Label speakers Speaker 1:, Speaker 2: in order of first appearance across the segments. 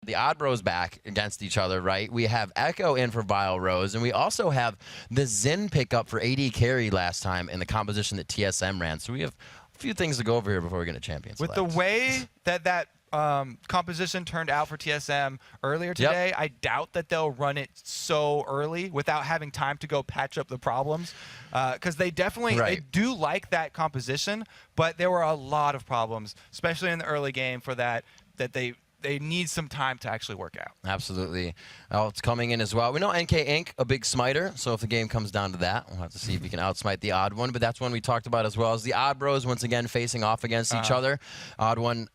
Speaker 1: the Odd Bros back against each other, right? We have Echo in for Vile Rose, and we also have the Xin pickup for AD carry last time in the composition that TSM ran. So we have a few things to go over here before we get a champion select.
Speaker 2: With the way that composition turned out for TSM earlier today, I doubt that they'll run it so early without having time to go patch up the problems, because they definitely they do like that composition, but there were a lot of problems, especially in the early game, for that they need some time to actually work out.
Speaker 1: Absolutely. It's coming in as well. We know NK Inc., a big smiter, so if the game comes down to that, we'll have to see if we can outsmite the Odd One, but that's one we talked about as well, as the Odd Bros once again facing off against each other. Odd One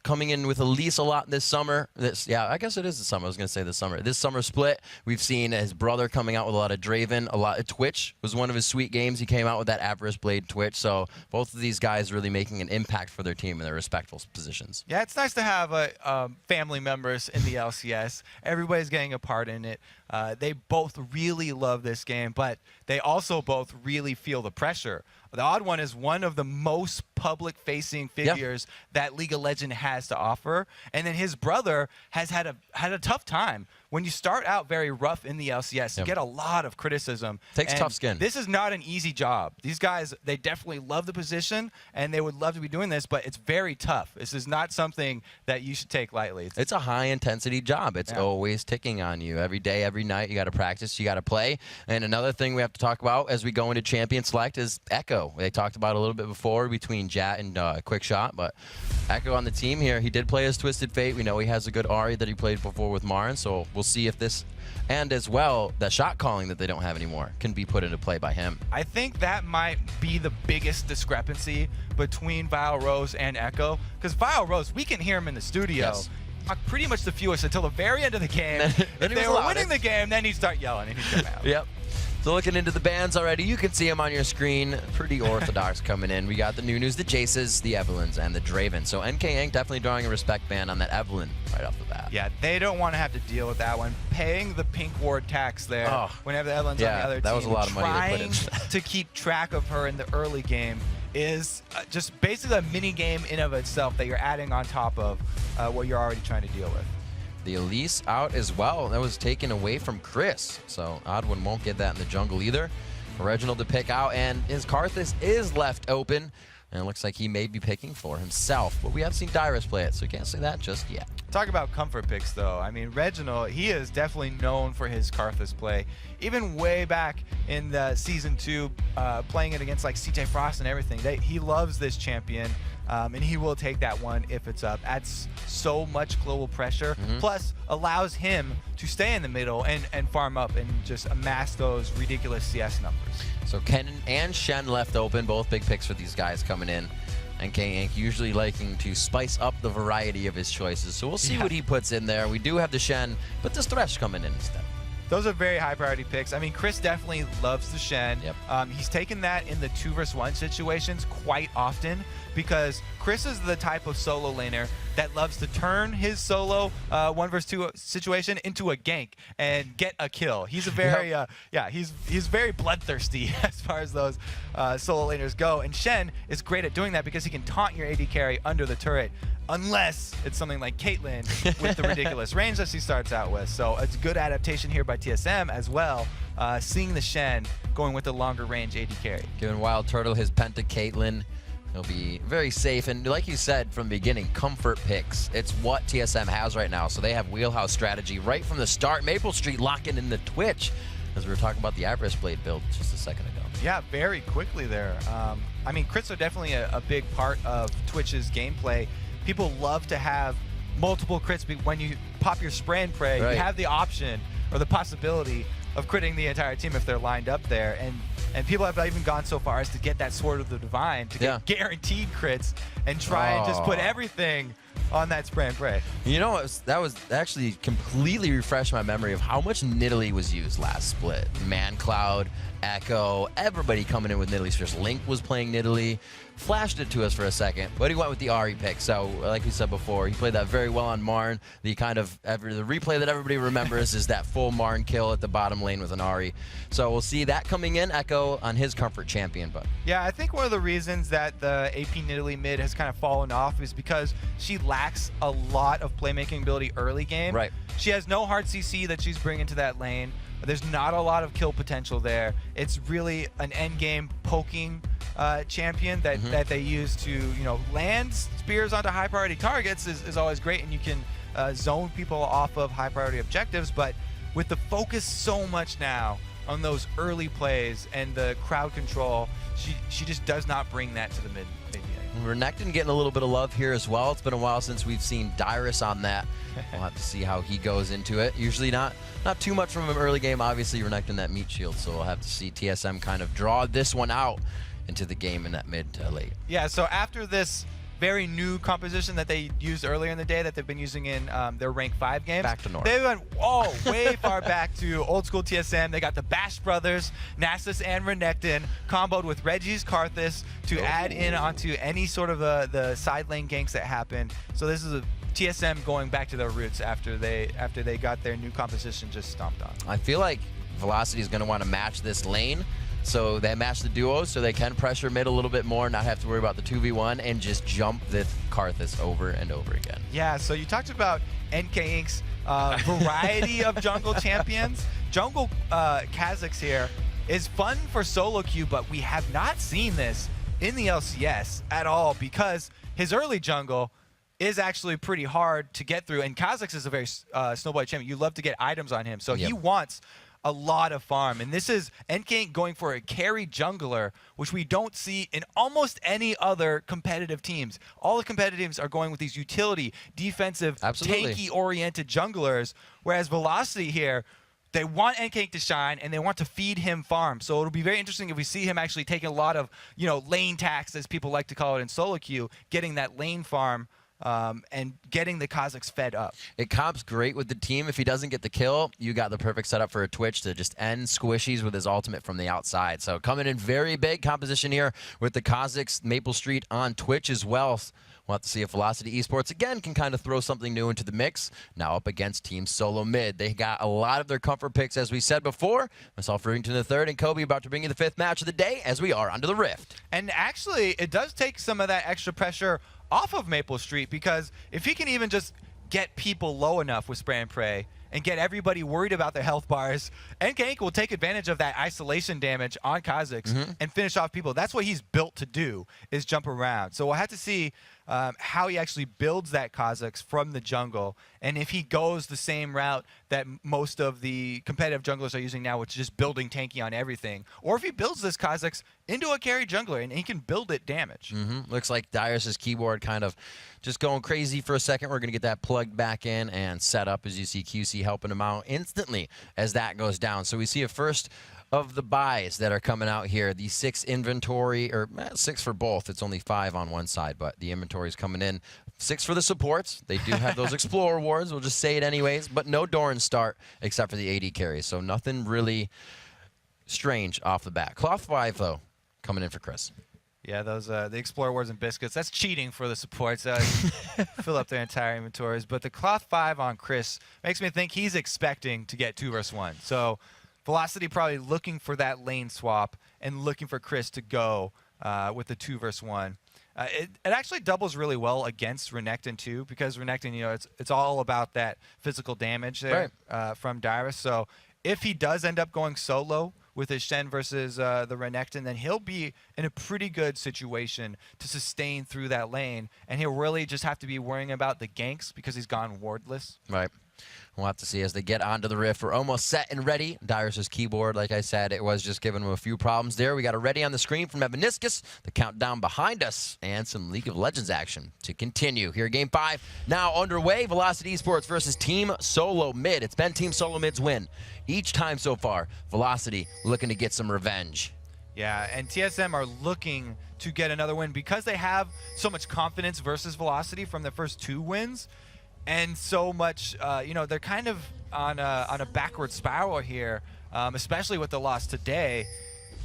Speaker 1: coming in with Elise a lot this summer. I guess it is the summer. I was going to say this summer. This summer split, we've seen his brother coming out with a lot of Draven. A lot of Twitch was one of his sweet games. He came out with that Avarice Blade Twitch. So both of these guys really making an impact for their team in their respectful positions.
Speaker 2: Yeah, it's nice to have family members in the LCS. Everybody's getting a part in it. They both really love this game, but they also both really feel the pressure. The Odd One is one of the most public-facing figures that League of Legends has to offer, and then his brother has had a tough time. When you start out very rough in the LCS, you get a lot of criticism.
Speaker 1: Takes tough skin.
Speaker 2: This is not an easy job. These guys, they definitely love the position, and they would love to be doing this, but it's very tough. This is not something that you should take lightly.
Speaker 1: It's a high-intensity job. It's always ticking on you. Every day, every night, you got to practice, you got to play. And another thing we have to talk about as we go into Champion Select is Echo. They talked about a little bit before between Jat and Quickshot, but Echo on the team here, he did play his Twisted Fate. We know he has a good Ahri that he played before with Marin, so we'll see if this, and as well, the shot calling that they don't have anymore, can be put into play by him.
Speaker 2: I think that might be the biggest discrepancy between Vile Rose and Echo, because Vile Rose, we can hear him in the studio. Pretty much the fewest until the very end of the game. If they were winning the game, then he'd start yelling and he'd come out.
Speaker 1: So looking into the bans already, you can see them on your screen. Pretty orthodox coming in. We got the Nunus, the Jaces, the Evelyns, and the Draven. So NK Inc. definitely drawing a respect ban on that Evelyn right off the bat.
Speaker 2: Yeah, they don't want to have to deal with that one. Paying the pink ward tax there whenever the Evelyn's on the other team.
Speaker 1: That was a lot of money they put in.
Speaker 2: Trying to keep track of her in the early game is just basically a mini game in of itself that you're adding on top of what you're already trying to deal with.
Speaker 1: The Elise out as well. That was taken away from Chris. So Odd One won't get that in the jungle either. Reginald to pick out, and his Karthus is left open. And it looks like he may be picking for himself. But we have seen Dyrus play it, so you can't say that just yet.
Speaker 2: Talk about comfort picks, though. I mean, Reginald, he is definitely known for his Karthus play. Even way back in the Season 2, playing it against like CJ Frost and everything, he loves this champion. And he will take that one if it's up. Adds so much global pressure, plus allows him to stay in the middle and farm up and just amass those ridiculous CS numbers.
Speaker 1: So Kennen and Shen left open, both big picks for these guys coming in. NK Inc. usually liking to spice up the variety of his choices. So we'll see what he puts in there. We do have the Shen, but this Thresh coming in instead.
Speaker 2: Those are very high priority picks. I mean, Chris definitely loves the Shen. He's taken that in the 2v1 situations quite often because Chris is the type of solo laner that loves to turn his solo 1v2 situation into a gank and get a kill. He's a very, he's very bloodthirsty as far as those solo laners go. And Shen is great at doing that because he can taunt your AD carry under the turret, unless it's something like Caitlyn with the ridiculous range that she starts out with. So it's good adaptation here by TSM as well, seeing the Shen going with the longer range AD carry.
Speaker 1: Giving Wild Turtle his Penta Caitlyn. He'll be very safe, and like you said from the beginning, comfort picks. It's what TSM has right now, so they have wheelhouse strategy right from the start. Maple Street locking in the Twitch, as we were talking about the Avarice Blade build just a second ago.
Speaker 2: Yeah, very quickly there. I mean, crits are definitely a big part of Twitch's gameplay. People love to have multiple crits when you pop your spray and pray. You have the option or the possibility of critting the entire team if they're lined up there. And people have even gone so far as to get that Sword of the Divine to get guaranteed crits and try and just put everything on that spray and pray.
Speaker 1: You know, that was actually completely refreshed my memory of how much Nidalee was used last split. Man Cloud, Echo, everybody coming in with Nidalee. First Link was playing Nidalee. flashed it to us for a second, but he went with the Ahri pick. So, like we said before, he played that very well on Marn. The replay that everybody remembers is that full Marn kill at the bottom lane with an Ahri. So we'll see that coming in. Echo on his comfort champion, but
Speaker 2: yeah, I think one of the reasons that the AP Nidalee mid has kind of fallen off is because she lacks a lot of playmaking ability early game.
Speaker 1: Right.
Speaker 2: She has no hard CC that she's bringing to that lane. There's not a lot of kill potential there. It's really an end game poking champion that they use to land spears onto high priority targets is always great, and you can zone people off of high priority objectives. But with the focus so much now on those early plays and the crowd control, she just does not bring that to the mid game.
Speaker 1: Renekton getting a little bit of love here as well. It's been a while since we've seen Dyrus on that. We'll have to see how he goes into it. Usually not too much from him early game. Obviously, Renekton that meat shield, so we'll have to see TSM kind of draw this one out into the game in that mid to late.
Speaker 2: Yeah, so after this very new composition that they used earlier in the day that they've been using in their rank 5 games.
Speaker 1: Back to North.
Speaker 2: They went way far back to old school TSM. They got the Bash brothers, Nasus and Renekton, comboed with Reggie's Karthus to add in onto any sort of the side lane ganks that happened. So this is a TSM going back to their roots after they got their new composition just stomped on.
Speaker 1: I feel like Velocity is going to want to match this lane. So they match the duos so they can pressure mid a little bit more, not have to worry about the 2v1, and just jump this Karthus over and over again.
Speaker 2: Yeah, so you talked about NK Inc.'s variety of jungle champions. Jungle Kha'Zix here is fun for solo queue, but we have not seen this in the LCS at all because his early jungle is actually pretty hard to get through, and Kha'Zix is a very snowball champion. You love to get items on him, so he wants a lot of farm, and this is NK Inc. going for a carry jungler, which we don't see in almost any other competitive teams. All the competitive teams are going with these utility, defensive, tanky-oriented junglers, whereas Velocity here, they want NK Inc. to shine, and they want to feed him farm. So it'll be very interesting if we see him actually taking a lot of, lane tax, as people like to call it in solo queue, getting that lane farm, and getting the Kha'Zix fed up.
Speaker 1: It comps great with the team. If he doesn't get the kill, you got the perfect setup for a Twitch to just end squishies with his ultimate from the outside. So coming in very big composition here with the Kha'Zix Maple Street on Twitch as well. We'll have to see if Velocity Esports, again, can kind of throw something new into the mix. Now up against Team Solo Mid. They got a lot of their comfort picks, as we said before. Myself, Rington the third, and Kobe about to bring you the 5th match of the day as we are onto the Rift.
Speaker 2: And actually, it does take some of that extra pressure off of Maple Street, because if he can even just get people low enough with spray and pray and get everybody worried about their health bars, NK Inc. will take advantage of that isolation damage on Kha'Zix and finish off people. That's what he's built to do, is jump around. So we'll have to see how he actually builds that Kha'Zix from the jungle, and if he goes the same route that most of the competitive junglers are using now, which is just building tanky on everything, or if he builds this Kha'Zix into a carry jungler and he can build it damage.
Speaker 1: Looks like Dyrus' keyboard kind of just going crazy for a second. We're going to get that plugged back in and set up, as you see QC helping him out instantly as that goes down. So we see a first of the buys that are coming out here. The 6 inventory, or 6 for both. It's only 5 on one side, but the inventory is coming in. 6 for the supports. They do have those Explorer Awards. We'll just say it anyways, but no Doran start except for the AD carries. So nothing really strange off the bat. Cloth 5, though, coming in for Chris.
Speaker 2: Yeah, those the Explorer Awards and biscuits, that's cheating for the supports. Fill up their entire inventories. But the Cloth 5 on Chris makes me think he's expecting to get 2 versus 1. So Velocity probably looking for that lane swap and looking for Chris to go with the 2 versus 1. It actually doubles really well against Renekton too, because Renekton, it's all about that physical damage there from Dyrus. So if he does end up going solo with his Shen versus the Renekton, then he'll be in a pretty good situation to sustain through that lane, and he'll really just have to be worrying about the ganks because he's gone wardless.
Speaker 1: Right. We'll have to see as they get onto the Rift. We're almost set and ready. Dyrus' keyboard, like I said, it was just giving him a few problems there. We got a ready on the screen from Evaniscus, the countdown behind us, and some League of Legends action to continue. Here, Game 5 now underway. Velocity Esports versus Team Solo Mid. It's been Team Solo Mid's win each time so far. Velocity looking to get some revenge.
Speaker 2: Yeah, and TSM are looking to get another win because they have so much confidence versus Velocity from the first 2 wins. And so much, they're kind of on a backward spiral here, especially with the loss today.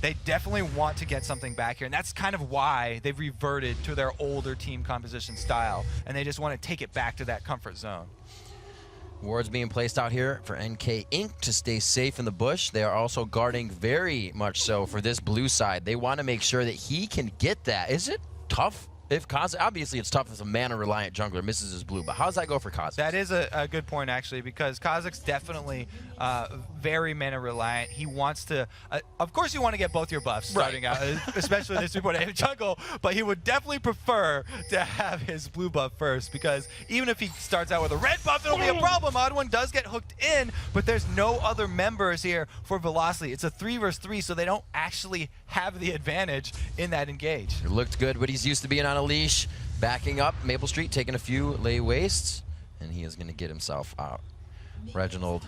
Speaker 2: They definitely want to get something back here, and that's kind of why they've reverted to their older team composition style, and they just want to take it back to that comfort zone.
Speaker 1: Wards being placed out here for NK Inc. to stay safe in the bush. They are also guarding very much so for this blue side. They want to make sure that he can get that. Is it tough? If Kaz, obviously it's tough if a mana-reliant jungler misses his blue, but how does that go for Kha'Zix?
Speaker 2: That is a good point, actually, because Kha'Zix definitely very mana-reliant. He wants to, of course you want to get both your buffs starting out, especially this 3.8 jungle, but he would definitely prefer to have his blue buff first, because even if he starts out with a red buff, it'll be a problem. Odd1 does get hooked in, but there's no other members here for Velocity. It's a 3 versus 3, so they don't actually have the advantage in that engage.
Speaker 1: It looked good, but he's used to being on a leash. Backing up, Maple Street taking a few lay wastes, and he is going to get himself out. Reginald,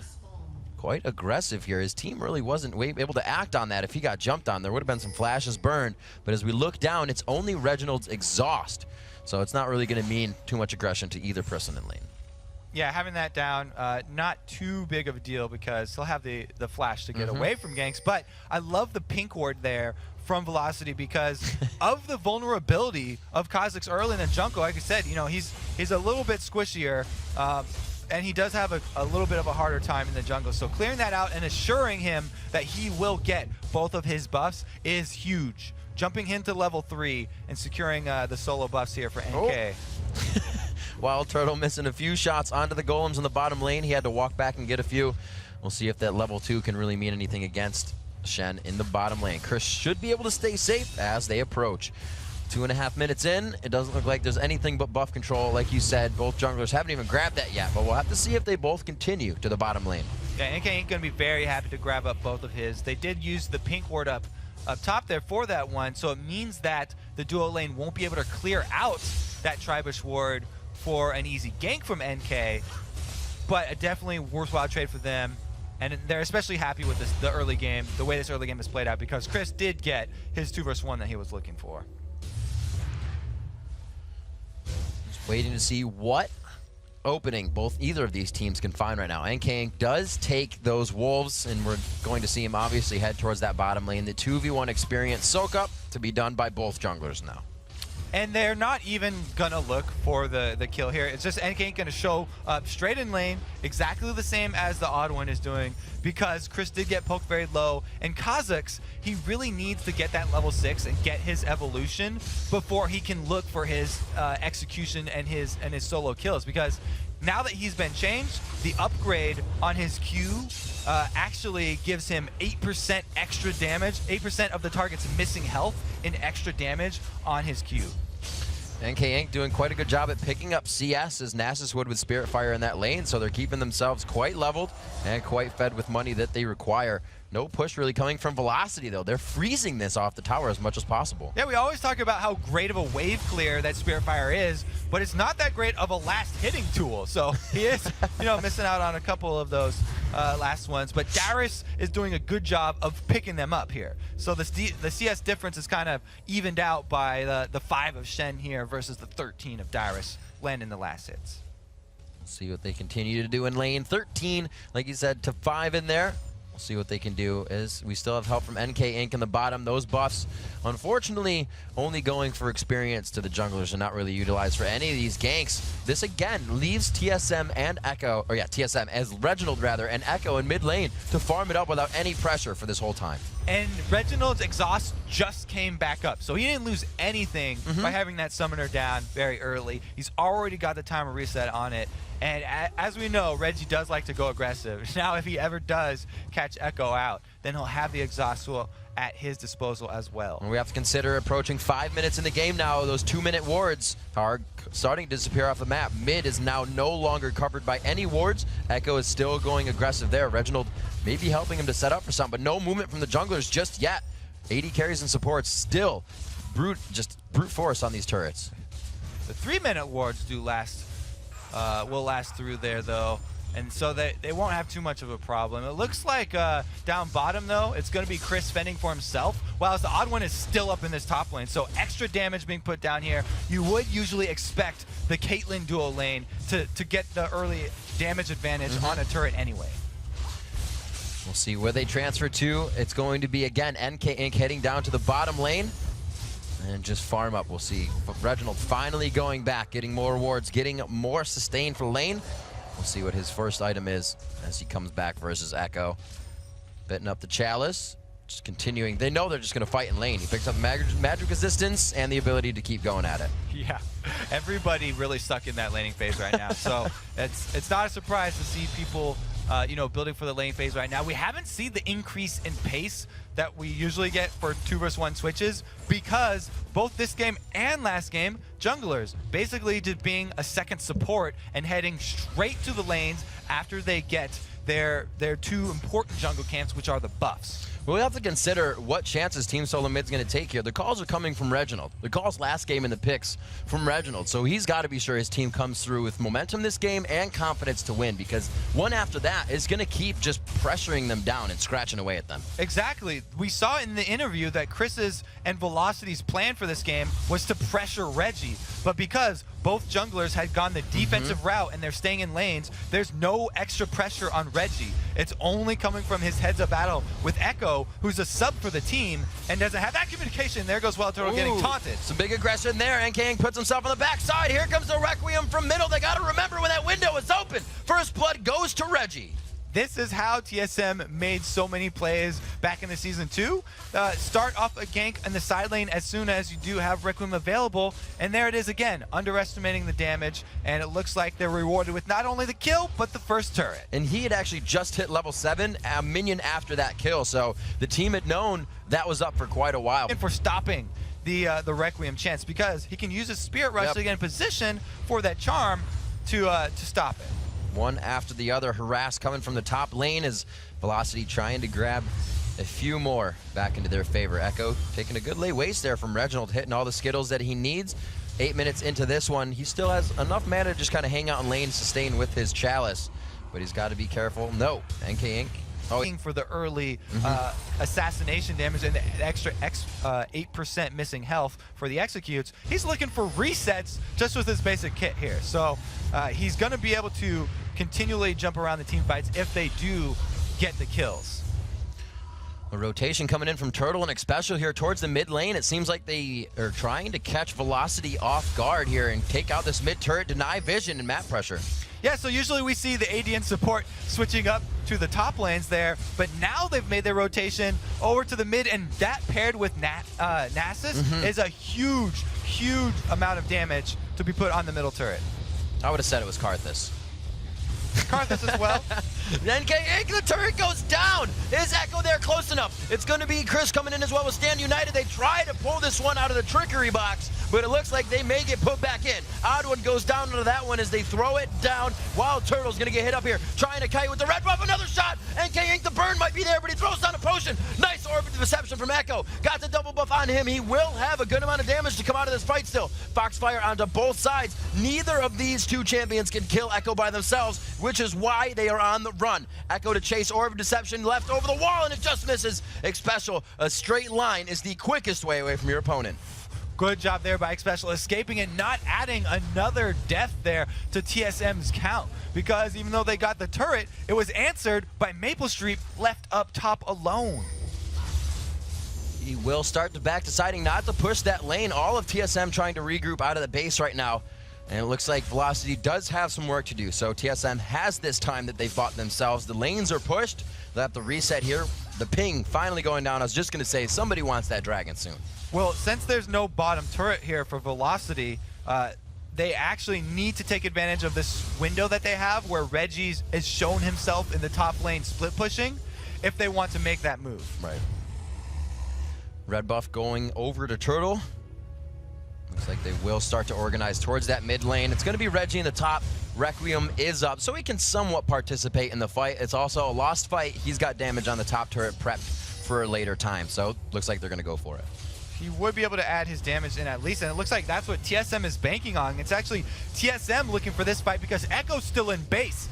Speaker 1: quite aggressive here. His team really wasn't able to act on that. If he got jumped on, there would have been some flashes burned, but as we look down, it's only Reginald's exhaust, so it's not really going to mean too much aggression to either person in lane.
Speaker 2: Yeah, having that down, not too big of a deal because he'll have the flash to get away from ganks, but I love the pink ward there from Velocity because of the vulnerability of Kha'Zix early in the jungle. Like I said, you know, he's a little bit squishier, and he does have a little bit of a harder time in the jungle. So clearing that out and assuring him that he will get both of his buffs is huge. Jumping him to level 3 and securing the solo buffs here for NK.
Speaker 1: Wild Turtle missing a few shots onto the golems in the bottom lane. He had to walk back and get a few. We'll see if that level 2 can really mean anything against Shen in the bottom lane. Chris should be able to stay safe as they approach. 2.5 minutes in, it doesn't look like there's anything but buff control. Like you said, both junglers haven't even grabbed that yet, but we'll have to see if they both continue to the bottom lane.
Speaker 2: Yeah, NK ain't gonna be very happy to grab up both of his. They did use the pink ward up top there for that one, so it means that the duo lane won't be able to clear out that Tribush ward for an easy gank from NK, but a definitely worthwhile trade for them. And they're especially happy with this, the early game, the way this early game has played out, because Chris did get his 2 versus 1 that he was looking for.
Speaker 1: Just waiting to see what opening either of these teams can find right now. NK does take those wolves, and we're going to see him obviously head towards that bottom lane. The 2v1 experience soak up to be done by both junglers now.
Speaker 2: And they're not even gonna look for the kill here. It's just NK gonna show up straight in lane, exactly the same as the Odd1 is doing, because Chris did get poked very low, and Kha'Zix, he really needs to get that level 6 and get his evolution before he can look for his execution and his solo kills, because now that he's been changed, the upgrade on his Q actually gives him 8% extra damage, 8% of the target's missing health in extra damage on his Q.
Speaker 1: NK Inc. doing quite a good job at picking up CS as Nasus would with Spirit Fire in that lane, so they're keeping themselves quite leveled and quite fed with money that they require. No push really coming from Velocity, though. They're freezing this off the tower as much as possible.
Speaker 2: Yeah, we always talk about how great of a wave clear that Spirit Fire is, but it's not that great of a last hitting tool. So he is, you know, missing out on a couple of those last ones. But Darius is doing a good job of picking them up here. So the CS difference is kind of evened out by the 5 of Shen here versus the 13 of Darius landing the last hits.
Speaker 1: See what they continue to do in lane 13. Like you said, to 5 in there. See what they can do as we still have help from NK Inc. in the bottom. Those buffs, unfortunately, only going for experience to the junglers and not really utilized for any of these ganks. This again leaves TSM and Echo, or yeah, TSM as Reginald rather, and Echo in mid lane to farm it up without any pressure for this whole time.
Speaker 2: And Reginald's exhaust just came back up, so he didn't lose anything by having that summoner down very early. He's already got the timer reset on it. And as we know, Reggie does like to go aggressive. Now, if he ever does catch Echo out, then he'll have the exhaust tool at his disposal as well.
Speaker 1: And we have to consider approaching 5 minutes in the game now. Those 2-minute wards are starting to disappear off the map. Mid is now no longer covered by any wards. Echo is still going aggressive there. Reginald may be helping him to set up for something, but no movement from the junglers just yet. 80 carries and supports still brute force on these turrets.
Speaker 2: The 3-minute wards do last. Will last through there though, and so they won't have too much of a problem. It looks like down bottom though, it's going to be Chris fending for himself, while the Odd1 is still up in this top lane. So extra damage being put down here. You would usually expect the Caitlyn duo lane to get the early damage advantage on a turret anyway.
Speaker 1: We'll see where they transfer to. It's going to be, again, NK Inc. heading down to the bottom lane. And just farm up, we'll see. But Reginald finally going back, getting more rewards, getting more sustain for lane. We'll see what his first item is as he comes back versus Echo. Bitting up the Chalice, just continuing. They know they're just going to fight in lane. He picks up magic resistance and the ability to keep going at it.
Speaker 2: Yeah, everybody really stuck in that laning phase right now. So it's not a surprise to see people you know, building for the lane phase right now. We haven't seen the increase in pace that we usually get for 2v1 switches because both this game and last game, junglers basically just being a second support and heading straight to the lanes after they get their two important jungle camps, which are the buffs.
Speaker 1: Well, we have to consider what chances Team Solo Mid's going to take here. The calls are coming from Reginald. The calls last game in the PICS from Reginald. So he's got to be sure his team comes through with momentum this game and confidence to win, because one after that is going to keep just pressuring them down and scratching away at them.
Speaker 2: Exactly. We saw in the interview that Chris's and Velocity's plan for this game was to pressure Reggie. But because both junglers had gone the defensive route and they're staying in lanes, there's no extra pressure on Reggie. It's only coming from his heads-up battle with Echo, who's a sub for the team and doesn't have that communication. There goes Turtle getting taunted.
Speaker 1: Some big aggression there, and King puts himself on the backside. Here comes the Requiem from middle. They got to remember when that window is open. First blood goes to Reggie.
Speaker 2: This is how TSM made so many plays back in the Season 2. Start off a gank in the side lane as soon as you do have Requiem available, and there it is again, underestimating the damage, and it looks like they're rewarded with not only the kill, but the first turret.
Speaker 1: And he had actually just hit level 7, a minion after that kill, so the team had known that was up for quite a while.
Speaker 2: And for stopping the Requiem chance, because he can use his Spirit Rush to get in position for that charm to stop it.
Speaker 1: One after the other, harass coming from the top lane as Velocity trying to grab a few more back into their favor. Echo taking a good late waste there from Reginald, hitting all the Skittles that he needs. 8 minutes into this one, he still has enough mana to just kind of hang out in lane, sustain with his Chalice, but he's got to be careful. No, NK Inc.
Speaker 2: For the early assassination damage and the extra 8% missing health for the executes, he's looking for resets just with his basic kit here. So he's going to be able to continually jump around the team fights if they do get the kills.
Speaker 1: A rotation coming in from Turtle and Xpecial here towards the mid lane. It seems like they are trying to catch Velocity off guard here and take out this mid turret, deny vision and map pressure.
Speaker 2: Yeah, so usually we see the ADN support switching up to the top lanes there, but now they've made their rotation over to the mid, and that paired with Nasus is a huge, huge amount of damage to be put on the middle turret.
Speaker 1: I would have said it was Karthus.
Speaker 2: Karthus as well.
Speaker 1: NK Inc. The turret goes down. Is Echo there close enough? It's going to be Chris coming in as well with Stand United. They try to pull this one out of the trickery box, but it looks like they may get put back in. Odd One goes down into that one as they throw it down. Wild Turtle's going to get hit up here, trying to kite with the red buff. Another shot. NK Inc. The burn might be there, but he throws down a potion. Nice orb of deception from Echo. Got the double buff on him. He will have a good amount of damage to come out of this fight still. Foxfire onto both sides. Neither of these two champions can kill Echo by themselves, which is why they are on the run. Echo to chase orb of deception, left over the wall, and it just misses. Xpecial, a straight line is the quickest way away from your opponent.
Speaker 2: Good job there by Xpecial, escaping and not adding another death there to TSM's count, because even though they got the turret, it was answered by Maple Street left up top alone.
Speaker 1: He will start to back, deciding not to push that lane. All of TSM trying to regroup out of the base right now. And it looks like Velocity does have some work to do. So TSM has this time that they've bought themselves. The lanes are pushed. They'll have to reset here. The ping finally going down. I was just going to say, somebody wants that dragon soon.
Speaker 2: Well, since there's no bottom turret here for Velocity, they actually need to take advantage of this window that they have where Reggie has shown himself in the top lane split pushing if they want to make that move.
Speaker 1: Right. Red buff going over to Turtle. Looks like they will start to organize towards that mid lane. It's going to be Reggie in the top. Requiem is up, so he can somewhat participate in the fight. It's also a lost fight. He's got damage on the top turret prepped for a later time, so looks like they're going to go for it.
Speaker 2: He would be able to add his damage in at least, and it looks like that's what TSM is banking on. It's actually TSM looking for this fight because Echo's still in base.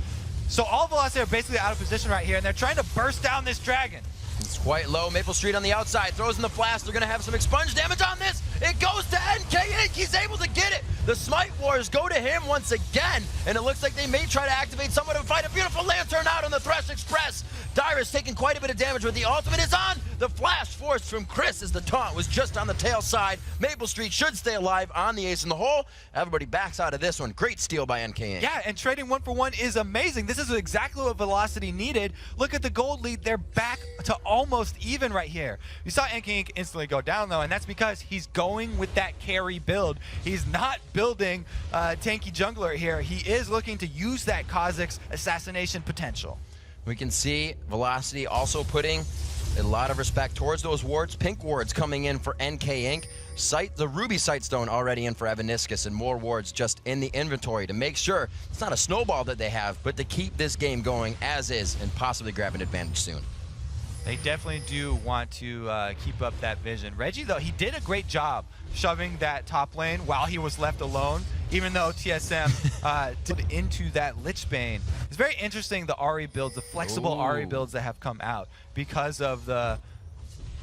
Speaker 2: So all Velocity are basically out of position right here, and they're trying to burst down this dragon.
Speaker 1: It's quite low. Maple Street on the outside, throws in the flash. They're going to have some expunge damage on this. It goes to NK Inc. He's able to get it. The Smite Wars go to him once again, and it looks like they may try to activate somewhat of a fight. A beautiful lantern out on the threshold. Flash Express. Dyrus taking quite a bit of damage, but the ultimate is on. The flash force from Chris as the taunt was just on the tail side. Maple Street should stay alive on the ace in the hole. Everybody backs out of this one. Great steal by NK Inc.
Speaker 2: Yeah, and trading 1-for-1 is amazing. This is exactly what Velocity needed. Look at the gold lead. They're back to almost even right here. You saw NK Inc. instantly go down, though, and that's because he's going with that carry build. He's not building tanky jungler here. He is looking to use that Kha'Zix assassination potential.
Speaker 1: We can see Velocity also putting a lot of respect towards those wards. Pink wards coming in for NK Inc. The Ruby Sightstone already in for Evaniscus, and more wards just in the inventory to make sure it's not a snowball that they have, but to keep this game going as is and possibly grab an advantage soon.
Speaker 2: They definitely do want to keep up that vision. Reggie, though, he did a great job shoving that top lane while he was left alone, even though TSM did into that Lich Bane. It's very interesting, the Ahri builds, the flexible Ahri builds that have come out because of the,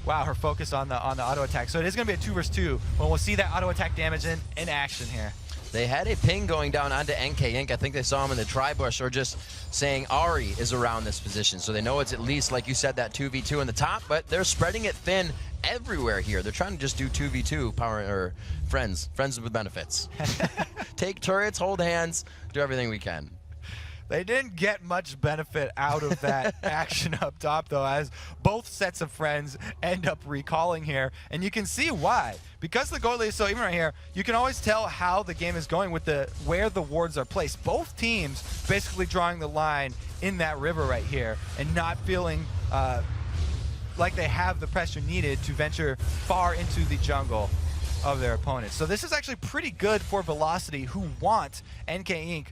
Speaker 2: wow, her focus on the auto attack. So it is going to be a 2 versus 2 when we'll see that auto attack damage in action here.
Speaker 1: They had a ping going down onto NK Inc. I think they saw him in the tri-bush, or just saying Ahri is around this position. So they know it's at least, like you said, that 2v2 in the top, but they're spreading it thin everywhere here. They're trying to just do 2v2 power, or friends with benefits. Take turrets, hold hands, do everything we can.
Speaker 2: They didn't get much benefit out of that action up top, though, as both sets of friends end up recalling here. And you can see why. Because the goal is so even right here, you can always tell how the game is going with where the wards are placed. Both teams basically drawing the line in that river right here and not feeling like they have the pressure needed to venture far into the jungle of their opponents. So this is actually pretty good for Velocity, who want NK Inc.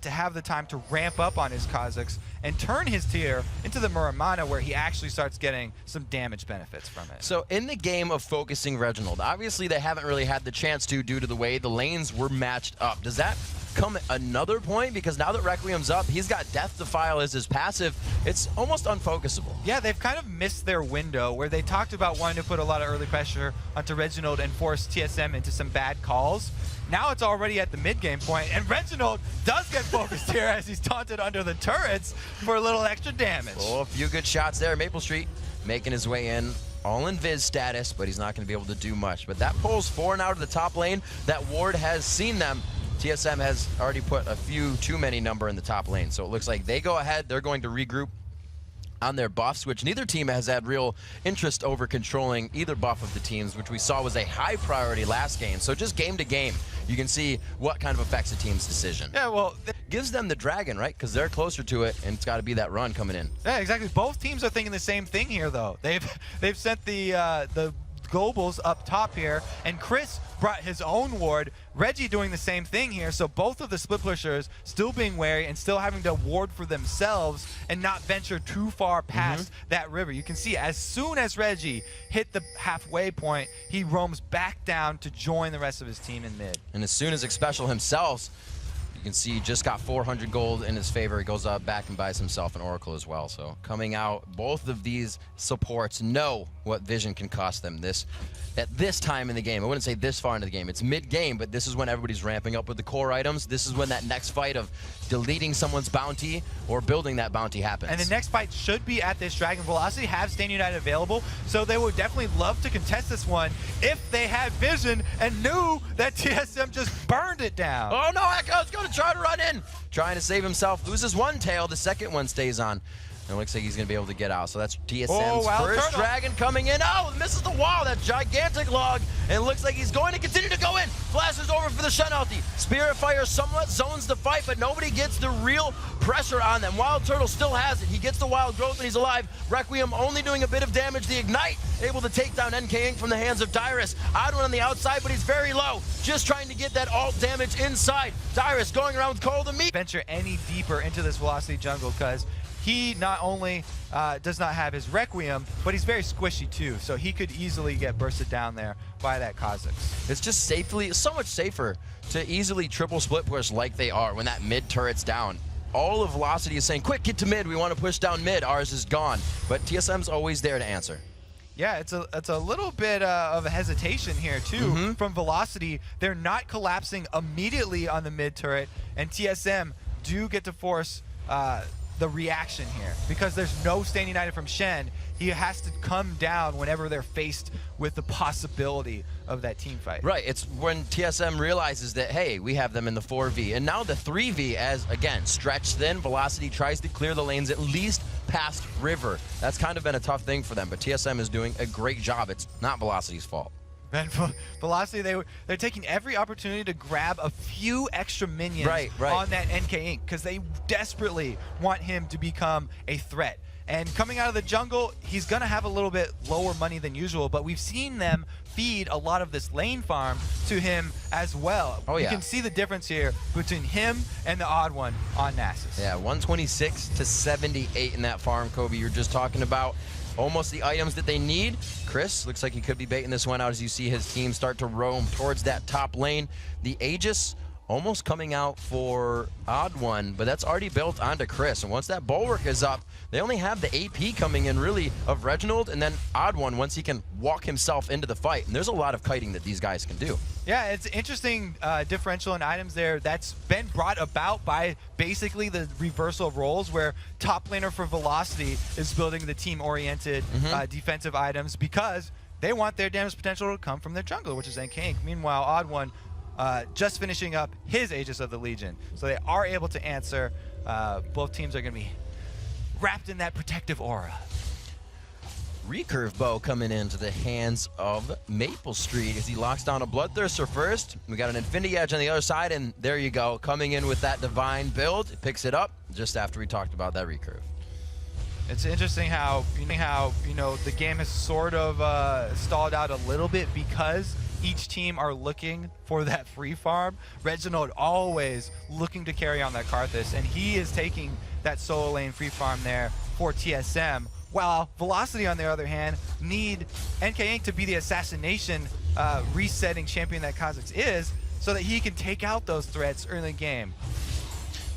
Speaker 2: To have the time to ramp up on his Kha'Zix and turn his tier into the Muramana, where he actually starts getting some damage benefits from it.
Speaker 1: So in the game of focusing Reginald, obviously they haven't really had the chance to due to the way the lanes were matched up. Does that come at another point? Because now that Requiem's up, he's got Death Defile as his passive. It's almost unfocusable.
Speaker 2: Yeah, they've kind of missed their window where they talked about wanting to put a lot of early pressure onto Reginald and force TSM into some bad calls. Now it's already at the mid-game point, and Reginald does get focused here as he's taunted under the turrets for a little extra damage.
Speaker 1: Oh, a few good shots there. Maple Street making his way in, all in Viz status, but he's not going to be able to do much. But that pulls 4 now to the top lane. That ward has seen them. TSM has already put a few too many number in the top lane, so it looks like they go ahead. They're going to regroup on their buffs, which neither team has had real interest over controlling either buff of the teams, which we saw was a high priority last game. So just game to game, you can see what kind of affects a team's decision.
Speaker 2: Yeah, well,
Speaker 1: gives them the dragon, right? Because they're closer to it, and it's got to be that run coming in.
Speaker 2: Yeah, exactly. Both teams are thinking the same thing here, though. They've sent the globals up top here, and Chris brought his own ward. Reggie doing the same thing here, so both of the split pushers still being wary and still having to ward for themselves and not venture too far past that river. You can see as soon as Reggie hit the halfway point, he roams back down to join the rest of his team in mid.
Speaker 1: And as soon as Xpecial himself, you can see, just got 400 gold in his favor. He goes up back and buys himself an Oracle as well. So coming out, both of these supports know what vision can cost them at this time in the game. I wouldn't say this far into the game. It's mid-game, but this is when everybody's ramping up with the core items. This is when that next fight of deleting someone's bounty or building that bounty happens.
Speaker 2: And the next fight should be at this dragon. Velocity have Stand United available, so they would definitely love to contest this one if they had vision and knew that TSM just burned it down.
Speaker 1: Oh no, Echo's going to try to run in. Trying to save himself, loses one tail, the second one stays on. And it looks like he's going to be able to get out. So that's TSM's first dragon coming in. Oh, misses the wall. That gigantic log. And it looks like he's going to continue to go in. Flashes over for the Shen ulti. Spirit Fire somewhat zones the fight, but nobody gets the real pressure on them. Wild Turtle still has it. He gets the wild growth and he's alive. Requiem only doing a bit of damage. The Ignite able to take down NK Inc. from the hands of Dyrus. Odd one on the outside, but he's very low. Just trying to get that alt damage inside. Dyrus going around with Cold and Meat.
Speaker 2: Venture any deeper into this Velocity jungle, because he not only does not have his Requiem, but he's very squishy too, so he could easily get bursted down there by that Kha'Zix.
Speaker 1: It's just so much safer to easily triple split push like they are when that mid turret's down. All of Velocity is saying, quick, get to mid, we want to push down mid, ours is gone. But TSM's always there to answer.
Speaker 2: Yeah, it's a little bit of a hesitation here too from Velocity. They're not collapsing immediately on the mid turret, and TSM do get to force the reaction here, because there's no standing item from Shen. He has to come down whenever they're faced with the possibility of that team fight.
Speaker 1: Right, it's when TSM realizes that, hey, we have them in the 4v, and now the 3v as, again, stretched thin. Velocity tries to clear the lanes at least past River. That's kind of been a tough thing for them, but TSM is doing a great job. It's not Velocity's fault.
Speaker 2: And Velocity, they're taking every opportunity to grab a few extra minions on that NK Inc. because they desperately want him to become a threat. And coming out of the jungle, he's going to have a little bit lower money than usual, but we've seen them feed a lot of this lane farm to him as well.
Speaker 1: Oh, yeah.
Speaker 2: You can see the difference here between him and the odd one on Nasus.
Speaker 1: Yeah, 126 to 78 in that farm, Kobe, you're just talking about. Almost the items that they need. Chris looks like he could be baiting this one out as you see his team start to roam towards that top lane. The Aegis almost coming out for Odd One, but that's already built onto Chris. And once that Bulwark is up, they only have the AP coming in really of Reginald and then Odd One once he can walk himself into the fight. And there's a lot of kiting that these guys can do.
Speaker 2: Yeah, it's interesting differential in items there that's been brought about by basically the reversal of roles, where top laner for Velocity is building the team-oriented defensive items because they want their damage potential to come from their jungler, which is NK Inc. Meanwhile, Odd One just finishing up his Aegis of the Legion. So they are able to answer. Both teams are going to be wrapped in that protective aura.
Speaker 1: Recurve bow coming into the hands of Maple Street as he locks down a Bloodthirster first. We got an Infinity Edge on the other side, and there you go. Coming in with that Divine build. It picks it up just after we talked about that Recurve.
Speaker 2: It's interesting how the game has sort of stalled out a little bit because each team are looking for that free farm. Reginald always looking to carry on that Karthus, and he is taking that solo lane free farm there for TSM. While Velocity, on the other hand, need NK Inc. to be the assassination resetting champion that Kha'Zix is, so that he can take out those threats early in the game.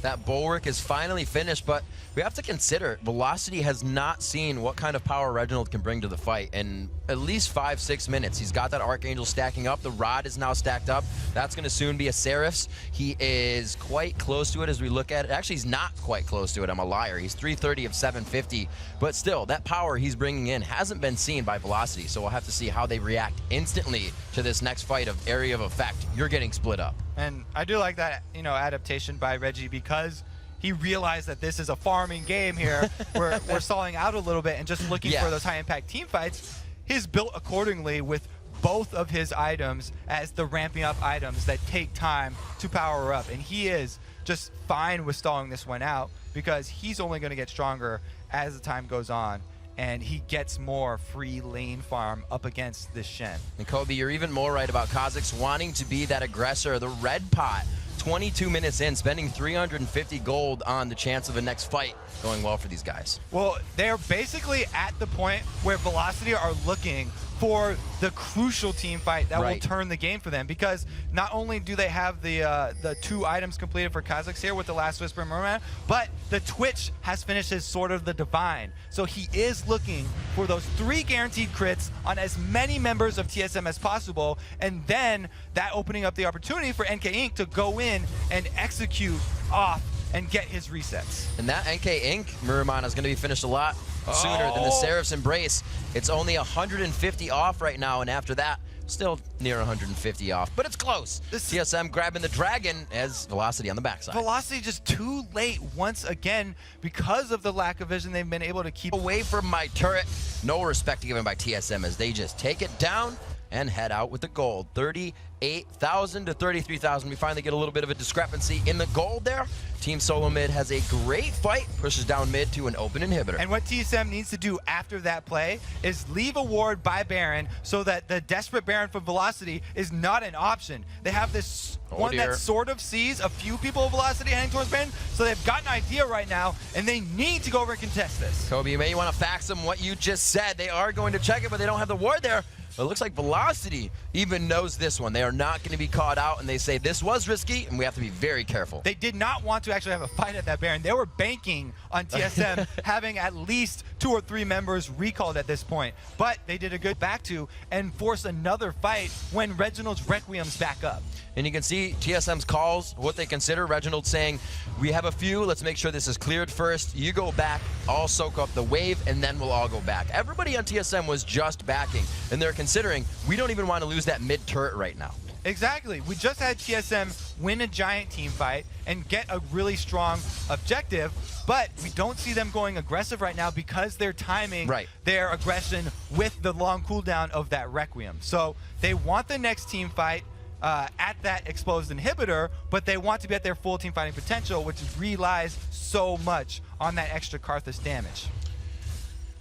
Speaker 1: That Bulwark is finally finished, but we have to consider Velocity has not seen what kind of power Reginald can bring to the fight in at least 5-6 minutes. He's got that Archangel stacking up. The Rod is now stacked up. That's going to soon be a Seraph's. He is quite close to it as we look at it. Actually, he's not quite close to it. I'm a liar. He's 330 of 750. But still, that power he's bringing in hasn't been seen by Velocity, so we'll have to see how they react instantly to this next fight of Area of Effect. You're getting split up.
Speaker 2: And I do like that, adaptation by Reggie, because he realized that this is a farming game here. We're stalling out a little bit and just looking for those high-impact team fights. He's built accordingly with both of his items as the ramping up items that take time to power up. And he is just fine with stalling this one out because he's only going to get stronger as the time goes on. And he gets more free lane farm up against this Shen.
Speaker 1: And Kobe, you're even more right about Kha'Zix wanting to be that aggressor. The red pot, 22 minutes in, spending 350 gold on the chance of a next fight going well for these guys.
Speaker 2: Well, they're basically at the point where Velocity are looking for the crucial team fight that will turn the game for them, because not only do they have the 2 items completed for Kha'Zix here with the Last Whisper and Merman, but the Twitch has finished his Sword of the Divine. So he is looking for those 3 guaranteed crits on as many members of TSM as possible, and then that opening up the opportunity for NK Inc. to go in and execute off and get his resets.
Speaker 1: And that NK Inc. Muramana is going to be finished a lot sooner than the Seraph's Embrace. It's only 150 off right now, and after that, still near 150 off, but it's close. TSM grabbing the Dragon as Velocity on the backside.
Speaker 2: Velocity just too late once again because of the lack of vision they've been able to keep
Speaker 1: away from my turret. No respect given by TSM as they just take it down and head out with the gold. 38,000 to 33,000. We finally get a little bit of a discrepancy in the gold there. Team Solo Mid has a great fight, pushes down mid to an open inhibitor.
Speaker 2: And what TSM needs to do after that play is leave a ward by Baron so that the desperate Baron from Velocity is not an option. They have this one that sort of sees a few people of Velocity heading towards Baron, so they've got an idea right now, and they need to go over and contest this.
Speaker 1: Kobe, you may want to fax them what you just said. They are going to check it, but they don't have the ward there. But it looks like Velocity even knows this one. They are not going to be caught out, and they say this was risky, and we have to be very careful.
Speaker 2: They did not want to actually have a fight at that Baron. They were banking on TSM having at least 2 or 3 members recalled at this point. But they did a good back to and force another fight when Reginald's Requiem's back up.
Speaker 1: And you can see TSM's calls, what they consider. Reginald saying, we have a few, let's make sure this is cleared first. You go back, I'll soak up the wave, and then we'll all go back. Everybody on TSM was just backing, and they're considering, we don't even want to lose that mid turret right now.
Speaker 2: Exactly. We just had TSM win a giant team fight and get a really strong objective, but we don't see them going aggressive right now because they're timing their aggression with the long cooldown of that Requiem. So they want the next team fight at that exposed inhibitor, but they want to be at their full team fighting potential, which relies so much on that extra Karthus damage.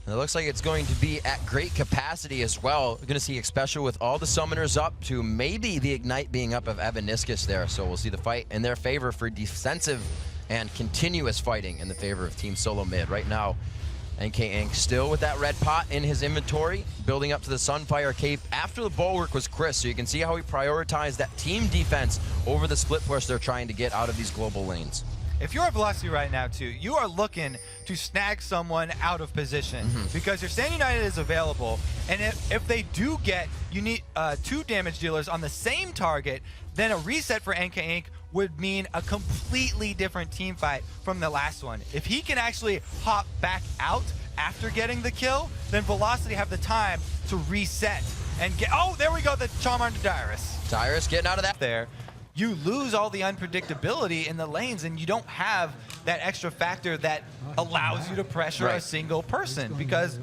Speaker 1: And it looks like it's going to be at great capacity as well. We're going to see especially with all the summoners up to maybe the Ignite being up of Evaniscus there. So we'll see the fight in their favor for defensive and continuous fighting in the favor of Team Solo Mid. Right now, NK Inc. still with that red pot in his inventory, building up to the Sunfire Cave after the bulwark was Chris. So you can see how he prioritized that team defense over the split push they're trying to get out of these global lanes.
Speaker 2: If you're at Velocity right now, too, you are looking to snag someone out of position because your Stand United is available, and if they do get, you need 2 damage dealers on the same target, then a reset for NK Inc. would mean a completely different team fight from the last one. If he can actually hop back out after getting the kill, then Velocity have the time to reset and get, oh, there we go, the Charm onto Dyrus.
Speaker 1: Dyrus getting out of that
Speaker 2: there. You lose all the unpredictability in the lanes, and you don't have that extra factor that allows you to pressure a single person because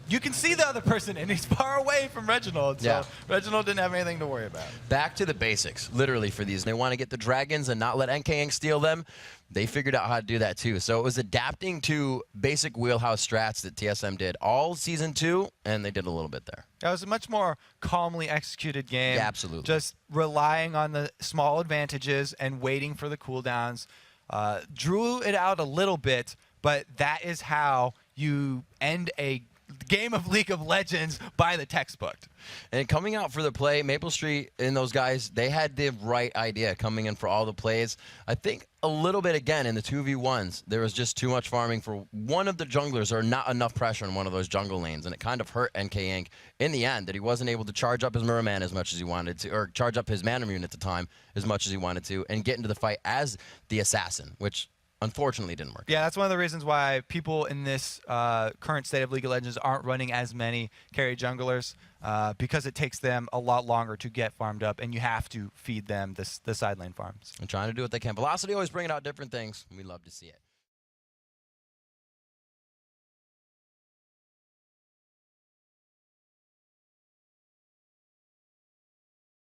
Speaker 2: you can see the other person and he's far away from Reginald. So Reginald didn't have anything to worry about.
Speaker 1: Back to the basics, literally, for these. They want to get the dragons and not let NK Inc. steal them. They figured out how to do that too. So it was adapting to basic wheelhouse strats that TSM did all Season 2, and they did a little bit there.
Speaker 2: That was a much more calmly executed game.
Speaker 1: Yeah, absolutely.
Speaker 2: Just relying on the small advantages and waiting for the cooldowns. Drew it out a little bit, but that is how you end a game of League of Legends by the textbook.
Speaker 1: And coming out for the play, Maple Street and those guys, they had the right idea coming in for all the plays. I think a little bit, again, in the 2v1s, there was just too much farming for one of the junglers or not enough pressure in one of those jungle lanes, and it kind of hurt NK Inc. in the end that he wasn't able to charge up his Merman as much as he wanted to, or charge up his Mana Rune at the time as much as he wanted to, and get into the fight as the assassin, which unfortunately didn't work.
Speaker 2: Yeah, that's one of the reasons why people in this current state of League of Legends aren't running as many carry junglers because it takes them a lot longer to get farmed up, and you have to feed them the side lane farms.
Speaker 1: And trying to do what they can. Velocity always bringing out different things, and we love to see it.